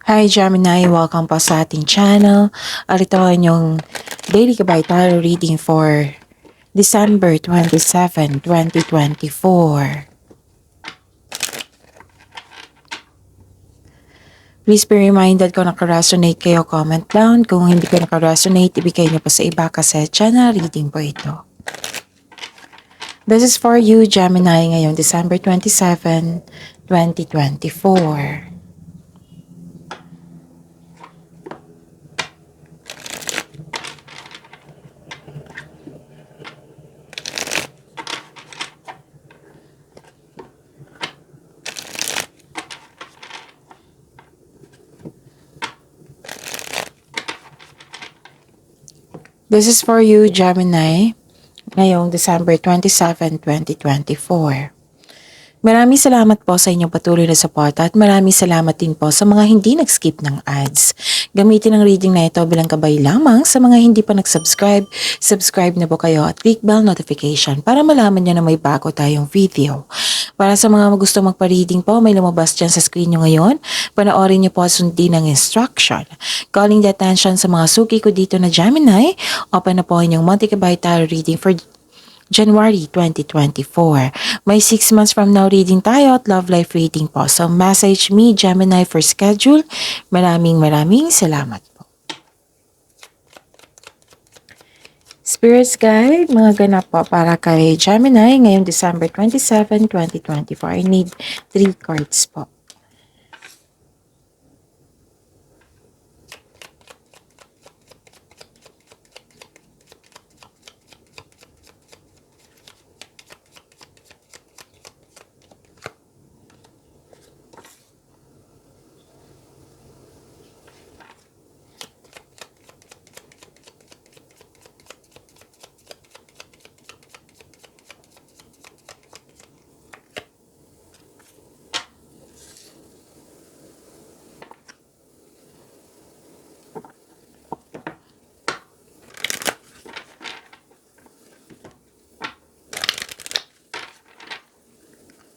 Hi Gemini, welcome po sa ating channel. Ito ang inyong Daily Gabay Tarot reading for December 27, 2024. Please be reminded kung nakaresonate kayo, comment down. Kung hindi ko nakaresonate, ibigay niyo po sa iba kasi channel reading po ito. This is for you, Gemini, ngayong December 27, 2024. This is for you, Gemini, ngayong December 27, 2024. Maraming salamat po sa inyong patuloy na suporta at maraming salamat din po sa mga hindi nag-skip ng ads. Gamitin ang reading na ito bilang gabay lamang sa mga hindi pa nag-subscribe. Subscribe na po kayo at click bell notification para malaman nyo na may bago tayong video. Para sa mga gusto magpa-reading po, may lumabas dyan sa screen nyo ngayon. Panoorin nyo po at sundin ang instruction. Calling the attention sa mga suki ko dito na Gemini, open na po inyong Monte Cabay Tarot reading for January 2024. May 6 months from now reading tayo at love life reading po. So message me Gemini for schedule. Maraming salamat po. Spirits Guide, mga ganap po para kay Gemini ngayong December 27, 2024. I need 3 cards po.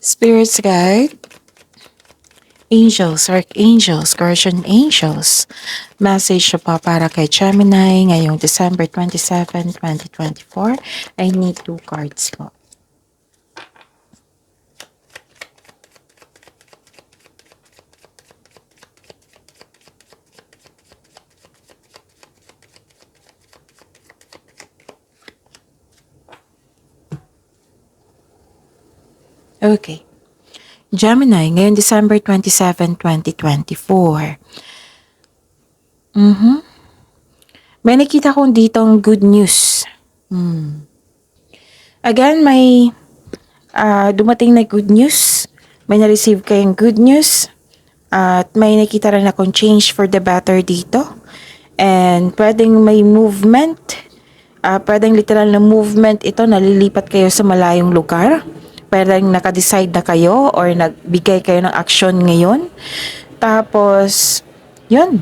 Spirits Guide, Angels, Archangels, Guardian Angels. Message pa para kay Gemini ngayong December 27, 2024. I need 2 cards po. Okay. Gemini, ngayon December 27, 2024. May nakita kong ditong good news. Again, may dumating na good news. May na-receive kayong good news. At may nakita rin akong change for the better dito. And pwedeng may movement. Pwedeng literal na movement ito, nalilipat kayo sa malayong lugar. Pwedeng nakadecide na kayo or nagbigay kayo ng action ngayon. Tapos, yun.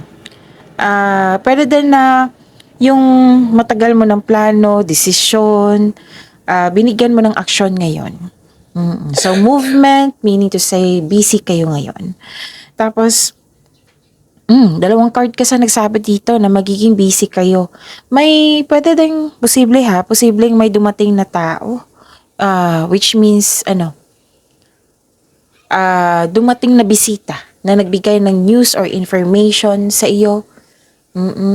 Pwede din na yung matagal mo ng plano, desisyon, binigyan mo ng action ngayon. So, movement, meaning to say, busy kayo ngayon. Tapos, dalawang card kasi nagsabi dito na magiging busy kayo. May pwede din, posibleng may dumating na tao. Which means, dumating na bisita na nagbigay ng news or information sa iyo.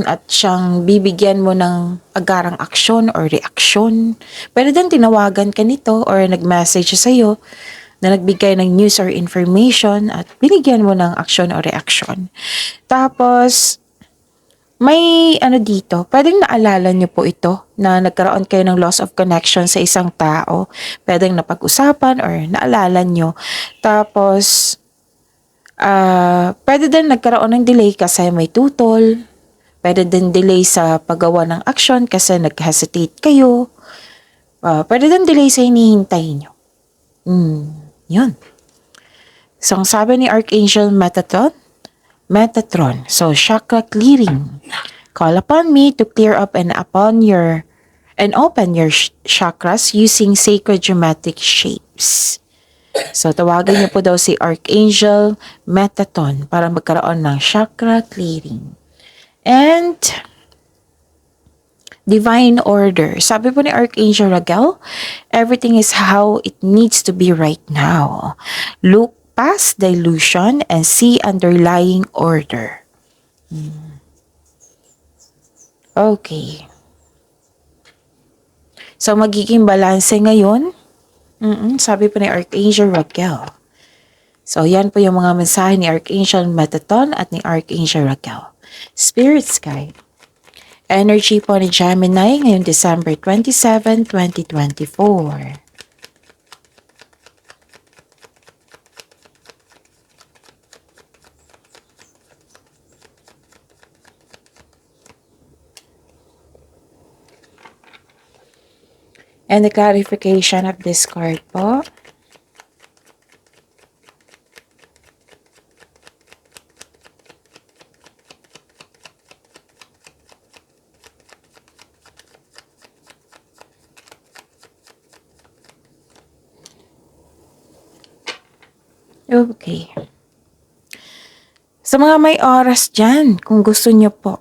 At siyang bibigyan mo ng agarang aksyon or reaksyon. Pwede din tinawagan ka nito or nag-message sa iyo na nagbigay ng news or information at binigyan mo ng aksyon or reaksyon. Tapos, may dito, pwedeng naalala niyo po ito na nagkaroon kayo ng loss of connection sa isang tao. Pwedeng napag-usapan or naalala niyo. Tapos, pwede din nagkaroon ng delay kasi may tutol. Pwede din delay sa paggawa ng action kasi nag-hesitate kayo. Pwede din delay sa hinihintay niyo. Yun. So, ang sabi ni Archangel Metatron. So, chakra clearing. Call upon me to clear up and open your chakras using sacred geometric shapes. So, tawagin niyo po daw si Archangel Metatron para magkaroon ng chakra clearing. And divine order. Sabi po ni Archangel Raguel, everything is how it needs to be right now. Look past the illusion and see underlying order. Okay. So, magiging balanse ngayon. Sabi po ni Archangel Raguel. So, yan po yung mga mensahe ni Archangel Metatron at ni Archangel Raguel. Spirit Sky. Energy po ni Gemini ngayong December 27, 2024. And the clarification of this card po. Okay. Sa mga may oras dyan, kung gusto nyo po,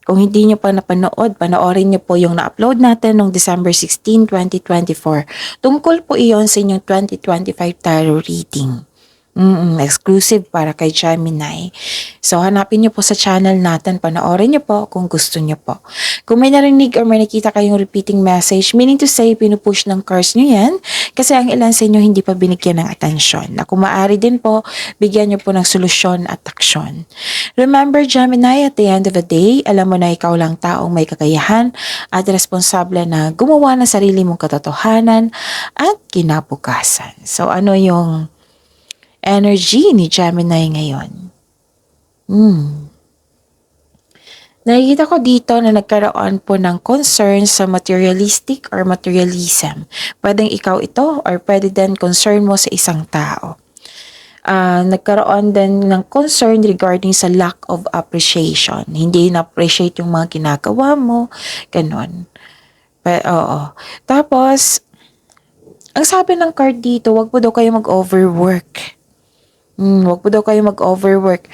kung hindi nyo pa napanood, panoorin nyo po yung na-upload natin noong December 16, 2024. Tungkol po iyon sa inyong 2025 tarot reading. Exclusive para kay Gemini. So, hanapin nyo po sa channel natin. Panoorin nyo po kung gusto nyo po. Kung may narinig or may nakita kayong repeating message, meaning to say, pinupush ng cards nyo yan, kasi ang ilan sa inyo hindi pa binigyan ng atensyon. Na kung maaari din po, bigyan nyo po ng solusyon at aksyon. Remember, Gemini, at the end of the day, alam mo na ikaw lang taong may kakayahan at responsable na gumawa ng sarili mong katotohanan at kinabukasan. So, ano yung energy ni Gemini ngayon? Nakikita ko dito na nagkaroon po ng concern sa materialistic or materialism. Pwedeng ikaw ito or pwede din concern mo sa isang tao. Nagkaroon din ng concern regarding sa lack of appreciation. Hindi na-appreciate yung mga ginagawa mo, ganon. Oo. Tapos, ang sabi ng card dito, wag po daw kayo mag-overwork. Wag po daw kayo mag-overwork.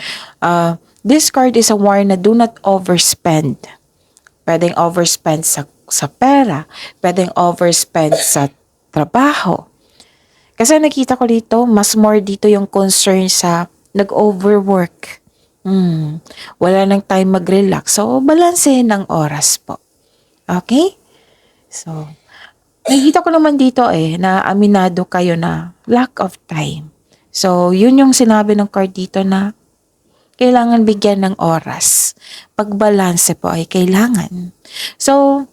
This card is a warning na do not overspend. Pwedeng overspend sa pera. Pwedeng overspend sa trabaho. Kasi nakita ko dito, mas more dito yung concern sa nag-overwork. Wala nang time mag-relax. So, balansehin ng oras po. Okay? So, nakita ko naman dito na aminado kayo na lack of time. So, yun yung sinabi ng card dito na kailangan bigyan ng oras. Pagbalanse po ay kailangan. So,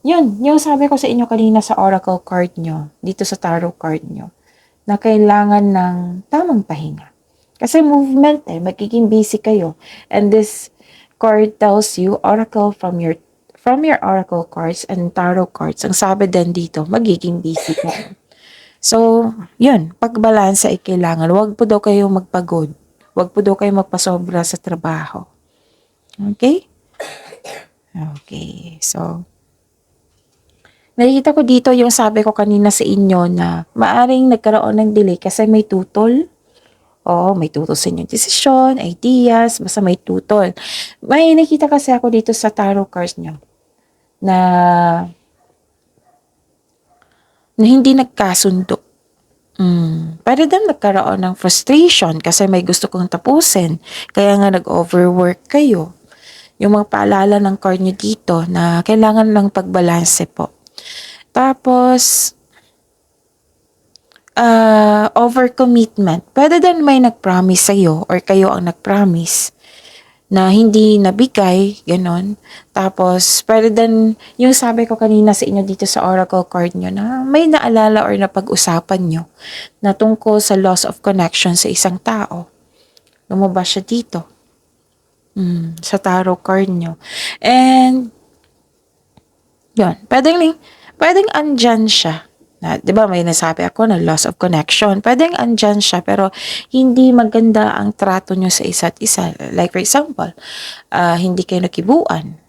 yun. Yung sabi ko sa inyo kanina sa oracle card nyo, dito sa tarot card nyo, na kailangan ng tamang pahinga. Kasi movement magiging busy kayo. And this card tells you, oracle from your oracle cards and tarot cards, ang sabi din dito, magiging busy kayo. So, yun, pagbalansa ay kailangan. Huwag po daw kayo magpagod. Huwag po daw kayo magpasobra sa trabaho. Okay? Okay, so, nakikita ko dito yung sabi ko kanina sa inyo na maaring nagkaroon ng delay kasi may tutol. May tutol sa inyong desisyon, ideas, basta may tutol. May nakita kasi ako dito sa tarot cards nyo na hindi nagkasundo. Pwede din nagkaroon ng frustration kasi may gusto kong tapusin. Kaya nga nag-overwork kayo. Yung mga paalala ng card nyo dito na kailangan ng pagbalanse po. Tapos, overcommitment. Pwede din may nag-promise sa'yo or kayo ang nag-promise na hindi nabigay, ganon. Tapos, pwede din, yung sabi ko kanina sa inyo dito sa oracle card nyo na may naalala or napag-usapan nyo na tungkol sa loss of connection sa isang tao. Lumabas siya dito. Sa tarot card nyo. And, yun, pwedeng andyan siya. Na, 'di ba may nasabi ako na loss of connection. Pwedeng andyan siya pero hindi maganda ang trato nyo sa isa't isa. Like for example, hindi kayo nakibuan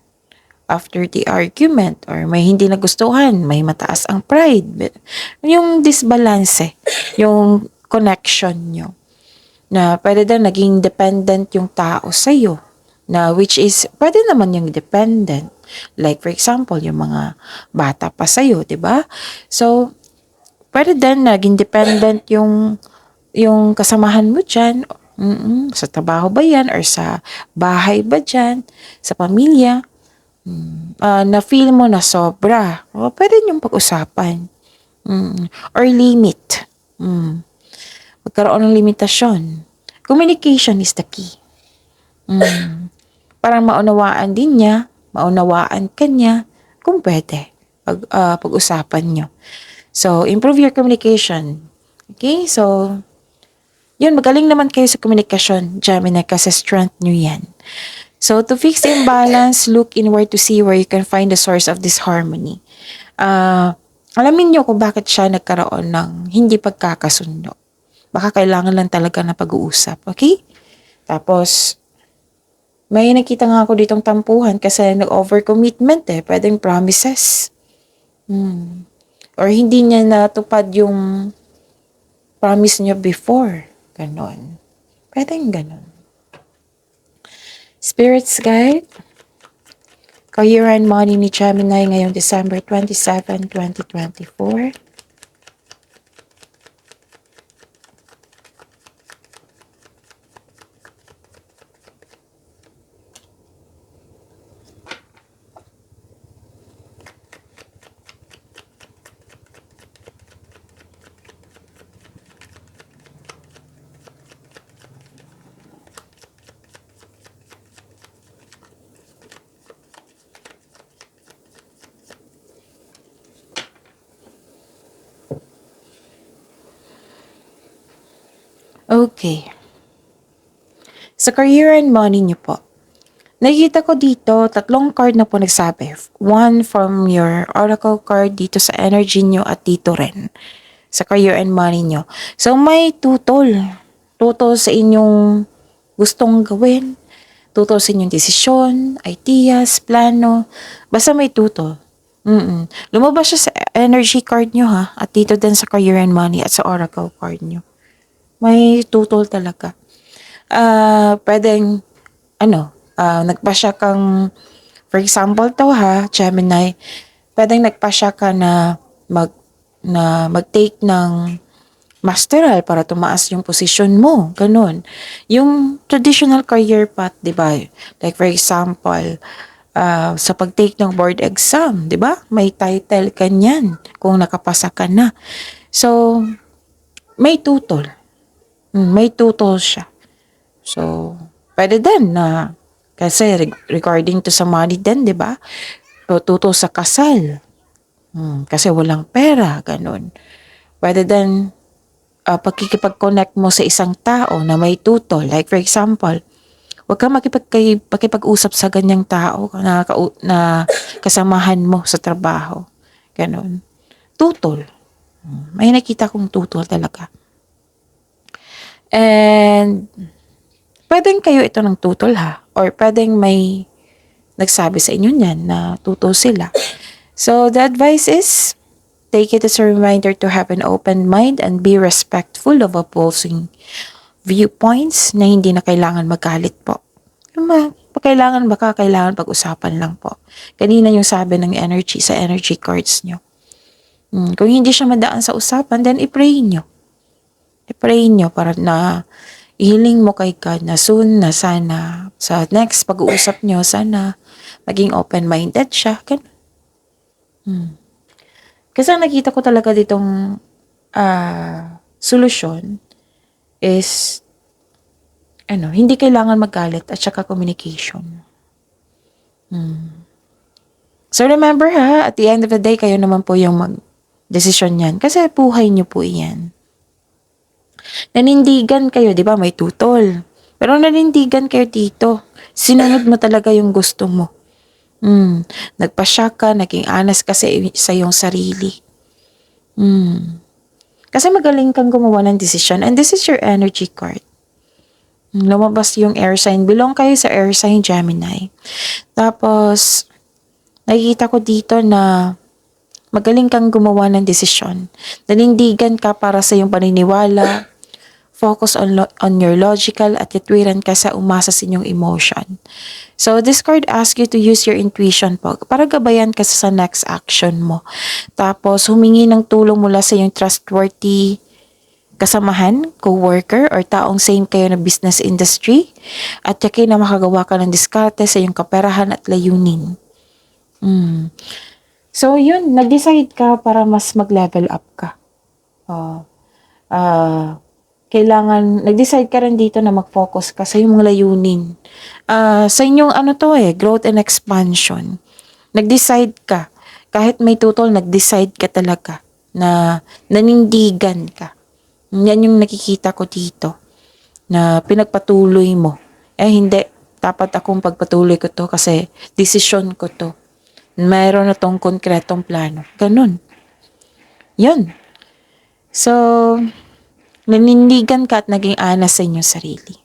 after the argument or may hindi nagustuhan, may mataas ang pride. Yung disbalance, yung connection nyo. Na pwede din naging dependent yung tao sa'yo. Na which is, pwede naman yung dependent. Like for example, yung mga bata pa sa'yo, di ba? So, pwede din naging dependent yung kasamahan mo dyan. Sa trabaho ba yan? Or sa bahay ba dyan? Sa pamilya? Na feel mo na sobra. Pwede yung pag-usapan. Or limit. Magkaroon ng limitasyon. Communication is the key. Parang maunawaan din niya, maunawaan ka niya, kung pwede, pag-usapan nyo. So, improve your communication. Okay? So, yun, magaling naman kayo sa komunikasyon, Gemini, kasi strength nyo yan. So, to fix the imbalance, look inward to see where you can find the source of this harmony. Alamin nyo kung bakit siya nagkaroon ng hindi pagkakasundo. Baka kailangan lang talaga na pag-uusap. Okay? Tapos, may nakita nga ako ditong tampuhan kasi nag-overcommitment Pwedeng promises. Or hindi niya natupad yung promise niya before. Ganon. Pwedeng ganon. Spirits Guide. Career and Money ni Gemini ngayong December 27, 2024. Okay. Sa career and money niyo po, nakikita ko dito, 3 card na po nagsabi. One from your oracle card dito sa energy niyo at dito rin sa career and money niyo. So, may tutol. Tutol sa inyong gustong gawin. Tutol sa inyong desisyon, ideas, plano. Basta may tutol. Lumabas siya sa energy card niyo ha. At dito din sa career and money at sa oracle card niyo. May tutol talaga. Pwedeng, nagpasya kang, for example to ha, Gemini, pwedeng nagpasya ka na mag-take ng masteral para tumaas yung posisyon mo. Ganun. Yung traditional career path, di ba? Like for example, sa pag-take ng board exam, di ba? May title ka niyan kung nakapasa ka na. So, may tutol. May tutol siya. So, pwede din na, kasi regarding to sa money din, di ba? Tutol sa kasal. Kasi walang pera, ganun. Pwede din, pagkikipag-connect mo sa isang tao na may tutol. Like for example, huwag kang makipag-usap sa ganyang tao na kasamahan mo sa trabaho. Ganun. Tutol. May nakita kong tutol talaga. And, pwedeng kayo ito ng tutol ha. Or pwedeng may nagsabi sa inyo niyan na tutol sila. So, the advice is, take it as a reminder to have an open mind and be respectful of opposing viewpoints na hindi na kailangan magalit po. Kailangan pag-usapan lang po. Kanina yung sabi ng energy sa energy cards nyo. Kung hindi siya madaan sa usapan, then i-pray nyo. I-pray nyo para na i-healing mo kay God na soon na sana sa next pag-uusap nyo, sana maging open-minded siya. Kasi nakita ko talaga ditong solusyon is hindi kailangan magalit at saka communication. So remember ha, at the end of the day, kayo naman po yung mag-desisyon yan. Kasi buhay nyo po yan. Nanindigan kayo, di ba? May tutol. Pero nanindigan kayo dito. Sinunod mo talaga yung gusto mo. Nagpasya ka, naging honest kasi sa iyong sarili. Kasi magaling kang gumawa ng decision. And this is your energy card. Lumabas yung air sign. Belong kayo sa air sign, Gemini. Tapos, nakikita ko dito na magaling kang gumawa ng desisyon. Nanindigan ka para sa iyong paniniwala, focus on your logical at katwiran ka sa umasa sa inyong emotion. So, this card asks you to use your intuition po para gabayan ka sa next action mo. Tapos, humingi ng tulong mula sa iyong trustworthy kasamahan, co-worker, or taong same kayo na business industry. At yakin na makagawa ka ng diskarte sa iyong kaperahan at layunin. So, yun, nag-decide ka para mas mag-level up ka. Kailangan, nag-decide ka rin dito na mag-focus ka sa iyong mga layunin. Sa inyong growth and expansion. Nag-decide ka. Kahit may tutol, nag-decide ka talaga na nanindigan ka. Yan yung nakikita ko dito na pinagpatuloy mo. Hindi. Dapat akong pagpatuloy ko to kasi desisyon ko to. Mayroon na tong konkretong plano. Ganun. Yun. So, nanindigan ka at naging anas sa inyong sarili.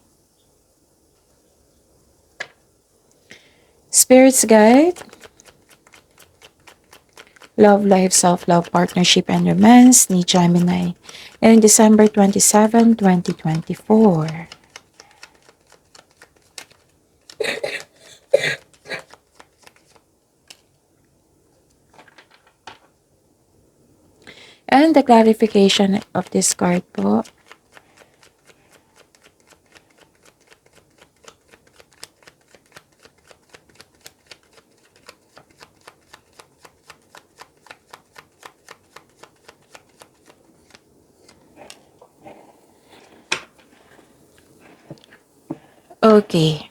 Spirits guide. Love, life, self-love, partnership, and romance ni Gemini. Ngayong December 27, 2024. And the clarification of this card po. Okay.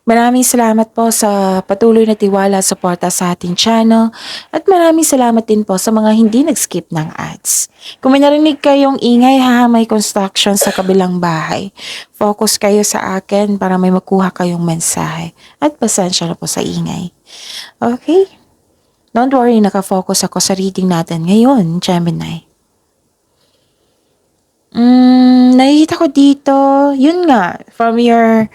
Maraming salamat po sa patuloy na tiwala at suporta sa ating channel at maraming salamat din po sa mga hindi nag-skip ng ads. Kung may narinig kayong ingay may construction sa kabilang bahay, focus kayo sa akin para may makuha kayong mensahe at pasensya na po sa ingay. Okay? Don't worry, nakafocus ako sa reading natin ngayon, Gemini. Nakikita ko dito, yun nga, from your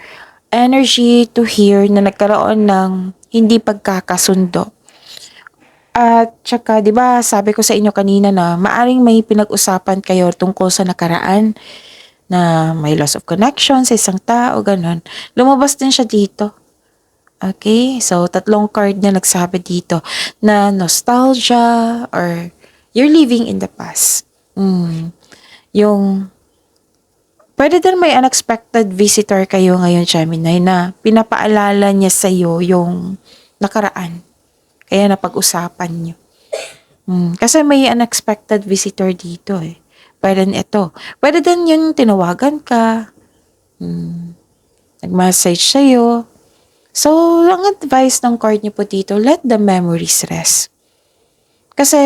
energy to here na nagkaroon ng hindi pagkakasundo. At saka, di ba, sabi ko sa inyo kanina na maaring may pinag-usapan kayo tungkol sa nakaraan na may loss of connection sa isang tao, ganun. Lumabas din siya dito. Okay? So, 3 card na nagsabi dito na nostalgia or you're living in the past. Yung pwede din may unexpected visitor kayo ngayon, Gemini, na pinapaalala niya sa iyo yung nakaraan. Kaya napag-usapan niyo. Kasi may unexpected visitor dito eh. Pwede din ito. Pwede din yung tinawagan ka. Nag-message sa'yo. So, ang advice ng card niyo po dito, let the memories rest. Kasi,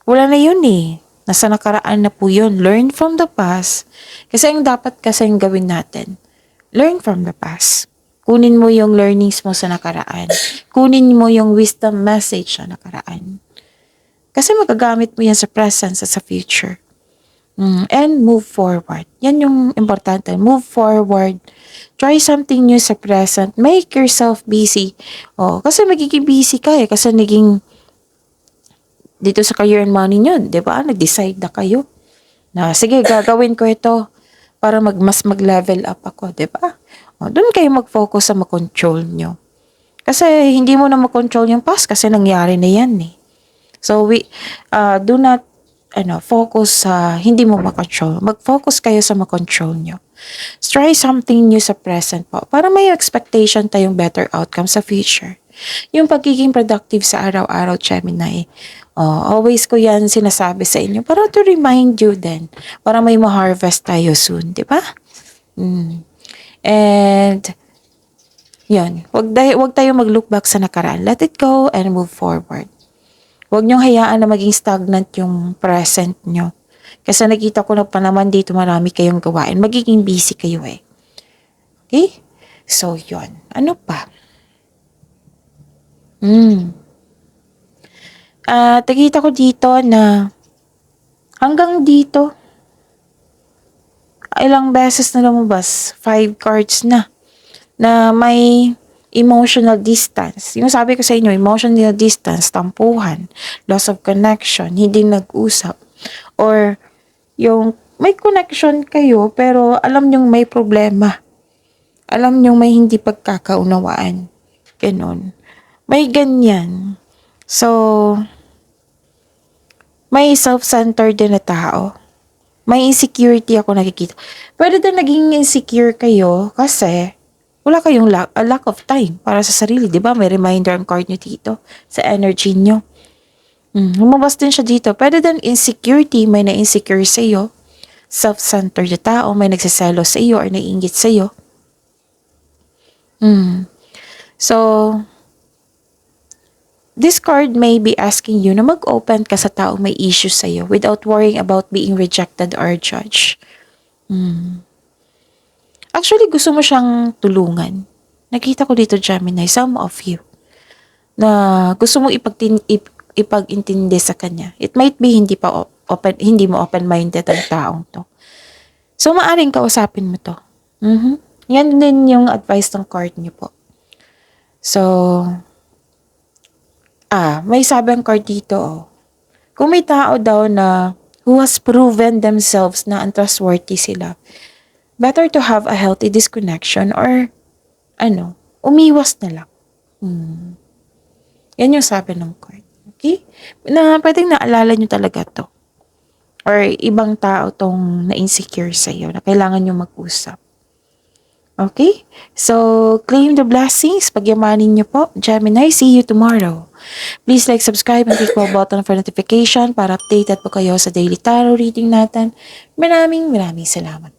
wala na yun eh. Nasa nakaraan na po yun. Learn from the past. Kasi ang dapat kasing gawin natin, learn from the past. Kunin mo yung learnings mo sa nakaraan. Kunin mo yung wisdom message sa nakaraan. Kasi magagamit mo yan sa present at sa future. And move forward. Yan yung importante. Move forward. Try something new sa present. Make yourself busy. Kasi magiging busy ka eh. Kasi naging dito sa career and money nyo, di ba? Nag-decide na kayo na, sige, gagawin ko ito para mas mag-level up ako, di ba? Doon kayo mag-focus sa mag-control nyo. Kasi hindi mo na mag-control yung past kasi nangyari na yan eh. So, do not focus sa hindi mo mag-control. Mag-focus kayo sa mag-control nyo. Try something new sa present po para may expectation tayong better outcome sa future. Yung pagiging productive sa araw-araw, Gemini, always ko yan sinasabi sa inyo para to remind you din, para may ma-harvest tayo soon, di ba? And, yun, wag tayo mag-look back sa nakaraan. Let it go and move forward. Huwag niyong hayaan na maging stagnant yung present nyo. Kasi nakita ko na pa naman dito marami kayong gawain. Magiging busy kayo eh. Okay? So, yun. Ano pa? Nakita ko dito na hanggang dito, ilang beses na lumabas, 5 cards na may emotional distance. Yung sabi ko sa inyo, emotional distance, tampuhan, loss of connection, hindi nag-usap, or yung may connection kayo, pero alam nyong may problema. Alam nyong may hindi pagkakaunawaan. Ganon. May ganyan. So, may self-centered din na tao. May insecurity ako nakikita. Pwede din naging insecure kayo kasi wala kayong a lack of time para sa sarili. Diba? May reminder ang card nyo dito sa energy nyo. Lumabas din siya dito. Pwede din insecurity, may na-insecure sa iyo. Self-centered na tao, may nagsaselo sa iyo or naiingit sa iyo. So, this card may be asking you na mag-open ka sa taong may issues sa iyo without worrying about being rejected or judged. Actually, gusto mo siyang tulungan. Nakita ko dito, Gemini, some of you, na gusto mong ipag-intindi sa kanya. It might be hindi mo open-minded ang taong to. So, maaring kausapin mo to. Yan din yung advice ng card niyo po. So, may sabi ang card dito, oh. Kung may tao daw na who has proven themselves na untrustworthy sila, better to have a healthy disconnection or, umiwas na lang. Yan yung sabi ng card. Okay? Na pwedeng naalala nyo talaga to. Or ibang tao tong na-insecure sa'yo na kailangan nyo mag-usap. Okay? So, claim the blessings. Pagyamanin nyo po. Gemini, see you tomorrow. Please like, subscribe, and click the button for notification para updated po kayo sa daily tarot reading natin. Maraming salamat.